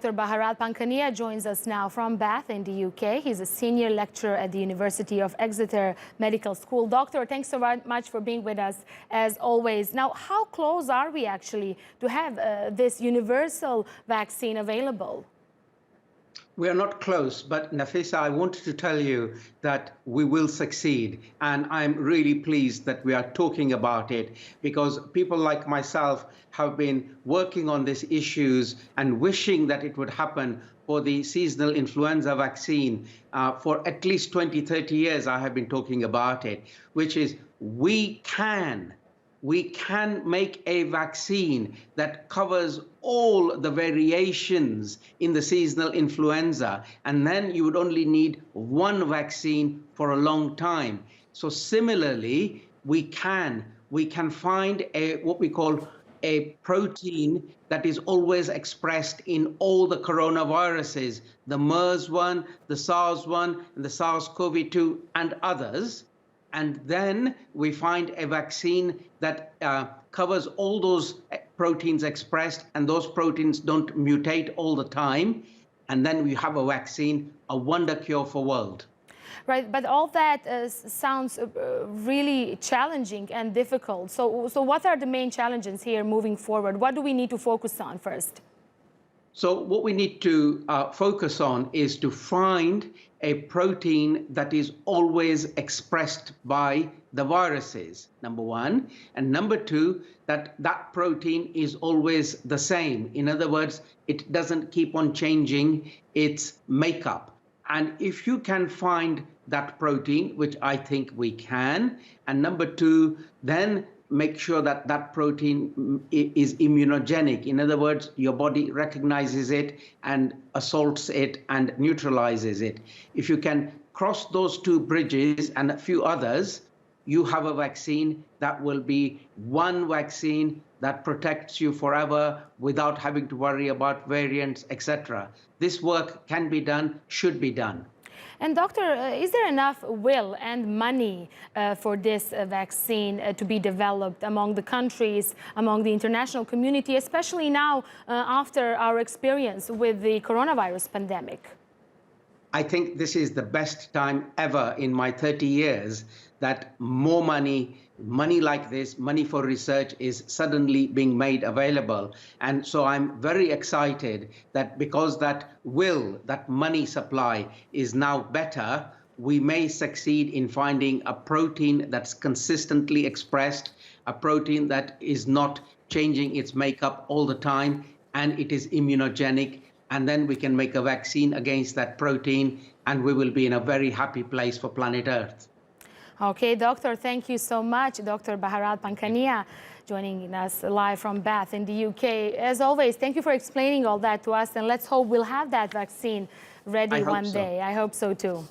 Dr. Bharat Pankhania joins us now from Bath in the UK. He's a senior lecturer at the University of Exeter Medical School. Doctor, thanks so much for being with us as always. Now, how close are we actually to have this universal vaccine available? We are not close, but Nafisa, I wanted to tell you that we will succeed. And I'm really pleased that we are talking about it because people like myself have been working on these issues and wishing that it would happen for the seasonal influenza vaccine. For at least 20, 30 years, I have been talking about it, which is we can make a vaccine that covers all the variations in the seasonal influenza, and then you would only need one vaccine for a long time. So similarly, we can find what we call a protein that is always expressed in all the coronaviruses, the MERS one, the SARS one, and the SARS-CoV-2 and others. And then we find a vaccine that covers all those proteins expressed, and those proteins don't mutate all the time. And then we have a vaccine, a wonder cure for the world. Right, but all that sounds really challenging and difficult. So what are the main challenges here moving forward? What do we need to focus on first? So what we need to focus on is to find a protein that is always expressed by the viruses, number one. And number two, that protein is always the same. In other words, it doesn't keep on changing its makeup. And if you can find that protein, which I think we can, and number two, then make sure that that protein is immunogenic. In other words, your body recognizes it and assaults it and neutralizes it. If you can cross those two bridges and a few others, you have a vaccine that will be one vaccine that protects you forever without having to worry about variants, etc. This work can be done, should be done. And doctor, is there enough will and money for this vaccine to be developed among the countries, among the international community, especially now after our experience with the coronavirus pandemic? I think this is the best time ever in my 30 years that more money like this, money for research, is suddenly being made available. And so I'm very excited that because that money supply is now better, we may succeed in finding a protein that's consistently expressed, a protein that is not changing its makeup all the time, and it is immunogenic. And then we can make a vaccine against that protein, and we will be in a very happy place for planet Earth. Okay, doctor, thank you so much. Dr. Bharat Pankhania joining us live from Bath in the UK. As always, thank you for explaining all that to us, and let's hope we'll have that vaccine ready one day. I hope so too.